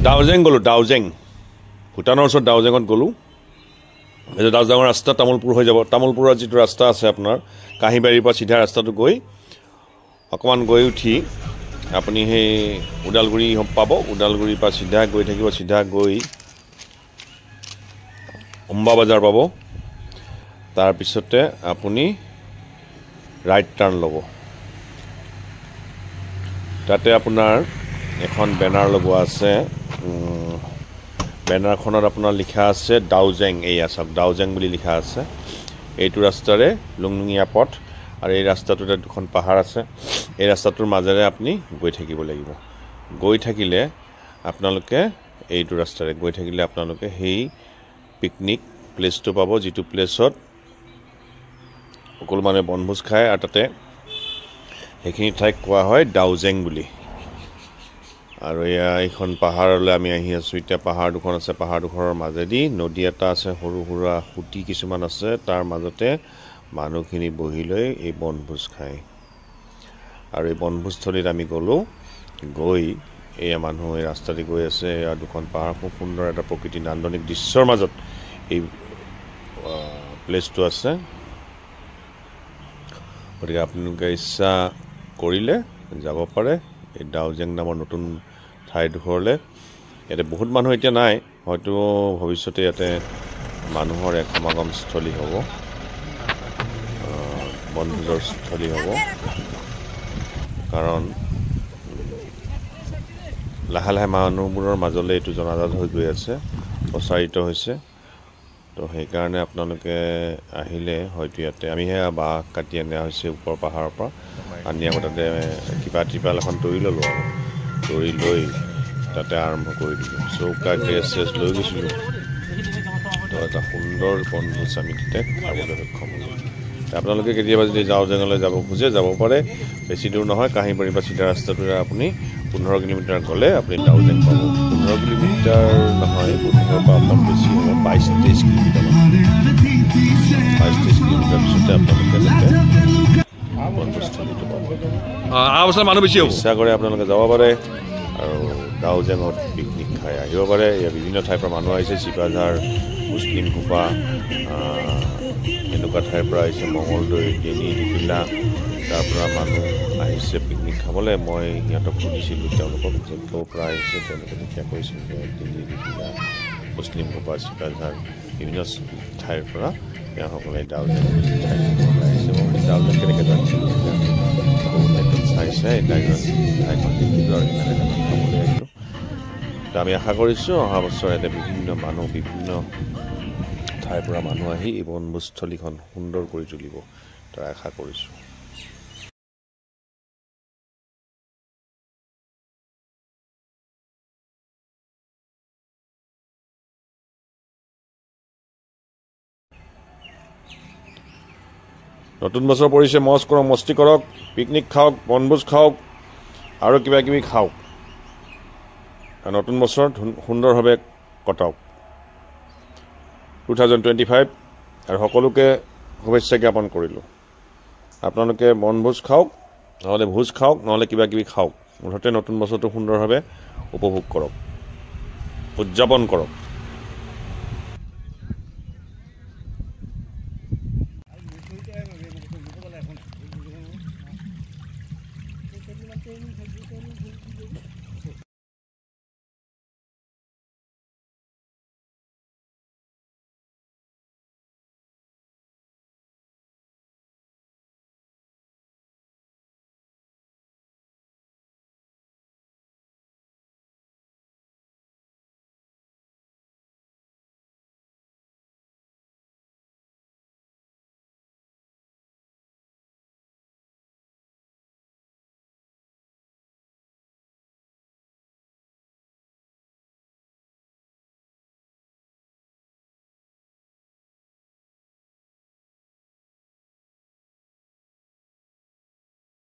ডাউজেং গ'লোঁ, ডাউজেং ভূটানৰ ওচৰত ডাউজেঙত গ'লোঁ। এই ডাউজেঙৰ ৰাস্তা তামোলপুৰ হৈ যাব। তামোলপুৰৰ যিটো ৰাস্তা আছে আপোনাৰ কাঁহীবাৰীৰ পৰা চিধা ৰাস্তাটো গৈ অকণমান গৈ উঠি আপুনি সেই ওদালগুৰি পাব। ওদালগুৰিৰ পৰা চিধা গৈ থাকিব, চিধা গৈ উম্বা বজাৰ পাব। তাৰপিছতে আপুনি ৰাইট টাৰ্ণ ল'ব। তাতে আপোনাৰ এখন বেনাৰ লগোৱা আছে। বেনাৰখনত আপোনাৰ লিখা আছে ডাউজেং। এয়া চাওক, ডাউজেং বুলি লিখা আছে। এইটো ৰাস্তাৰে লুংলুঙীয়া পথ, আৰু এই ৰাস্তাটোতে দুখন পাহাৰ আছে। এই ৰাস্তাটোৰ মাজেৰে আপুনি গৈ থাকিব লাগিব। গৈ থাকিলে আপোনালোকে এইটো ৰাস্তাৰে গৈ থাকিলে আপোনালোকে সেই পিকনিক প্লেচটো পাব, যিটো প্লেচত সকলো মানুহে বনভোজ খায়, আৰু তাতে সেইখিনি ঠাইক কোৱা হয় ডাউজেং বুলি। আৰু এয়া এইখন পাহাৰলৈ আমি আহি আছোঁ এতিয়া। পাহাৰ দুখন আছে, পাহাৰ দুখনৰ মাজেদি নদী এটা আছে, সৰু সুৰা সুঁতি কিছুমান আছে, তাৰ মাজতে মানুহখিনি বহি লৈ এই বনভোজ খায়। আৰু এই বনভোজস্থলীত আমি গ'লোঁ। গৈ এয়া মানুহ এই ৰাস্তাদি গৈ আছে। এয়া দুখন পাহাৰ, খুব সুন্দৰ এটা প্ৰকৃতি নান্দনিক দৃশ্যৰ মাজত এই প্লেচটো আছে। গতিকে আপোনালোকে ইচ্ছা কৰিলে যাব পাৰে এই ডাউজেং নামৰ নতুন ঠাইডোখৰলৈ। ইয়াতে বহুত মানুহ এতিয়া নাই, হয়তো ভৱিষ্যতে ইয়াতে মানুহৰ এক সমাগমস্থলী হ'ব, বনভোজৰ স্থলী হ'ব। কাৰণ লাহে লাহে মানুহবোৰৰ মাজলৈ এইটো জনাজাত হৈ গৈ আছে, প্ৰচাৰিত হৈছে। তো সেইকাৰণে আপোনালোকে আহিলে হয়তো ইয়াতে আমি সেয়া বাঁহ কাটি অনা হৈছে ওপৰৰ পাহাৰৰ পৰা আনি, আকৌ তাতে কিবা ত্ৰিপাল এখন তৰি ল'লোঁ। আৰু তৰি লৈ তাতে আৰম্ভ কৰি দিলোঁ। চৌকা গেছ চেছ লৈ গৈছিলোঁ। তো এটা সুন্দৰ বনভোজ আমি তাতে খাবলৈ সক্ষম হ'লোঁ। আপোনালোকে কেতিয়াবা যদি ডাউজেঙলৈ যাব খোজে যাব পাৰে। বেছি দূৰ নহয়, কাঁহীবাৰীৰ পৰা চিধা ৰাস্তাটোৰে আপুনি 15 কিলোমিটাৰ গ'লে আপুনি ডাউজেং পাব। 15 কিলোমিটাৰ নহয়, 15 পৰা অকণ বেছি হ'ব, 22-23 কিলোমিটাৰ। 22-23 কিলোমিটাৰ পিছতে আপোনালোকে তাতে বনভোজস্থলীটো পাব। মানুহ বেছি হ'ব, ইচ্ছা কৰে আপোনালোকে যাব পাৰে আৰু ডাউজেঙত পিকনিক খাই আহিব পাৰে। ইয়াৰ বিভিন্ন ঠাইৰ পৰা মানুহ আহিছে, চিপাঝাৰ, মুছলিম কোপা, এনেকুৱা ঠাইৰ পৰা আহিছে, মঙলদৈ, ডেনি, ডিপিলা, তাৰ পৰা মানুহ আহিছে পিকনিক খাবলৈ। মই সিহঁতক সুধিছিলোঁ তেওঁলোকক যে ক'ৰ পৰা আহিছে। তেওঁলোকে তেতিয়া কৈছিল যে ডেনি, ডিপিলা, মুছলিম কোপা, চিপাঝাৰ, বিভিন্ন ঠাইৰ পৰা তেওঁসকলে ডাউজেং ঠাইখনলৈ আহিছে। মই ডাউজেং কেনেকৈ জানিছিলোঁ চাইছে ঠাইখন দেখিলোঁ আৰু সেইকাৰণে খাবলৈ আহিলোঁ। তো আমি আশা কৰিছোঁ অহা বছৰ ইয়াতে বিভিন্ন মানুহ, বিভিন্ন ঠাইৰ পৰা মানুহ আহি এই বনভোজস্থলীখন সুন্দৰ কৰি তুলিব, তাৰ আশা কৰিছোঁ। নতুন বছৰ পৰিছে, মজ কৰক, মস্তি কৰক, পিকনিক খাওক, বনভোজ খাওক আৰু কিবা কিবি খাওক। নতুন বছৰ সুন্দৰভাৱে কটাওক 2025। আৰু সকলোকে শুভেচ্ছা জ্ঞাপন কৰিলোঁ। আপোনালোকে বনভোজ খাওক, নহ'লে ভোজ খাওক, নহ'লে কিবা কিবি খাওক, মুঠতে নতুন বছৰটো সুন্দৰভাৱে উপভোগ কৰক, উদযাপন কৰক।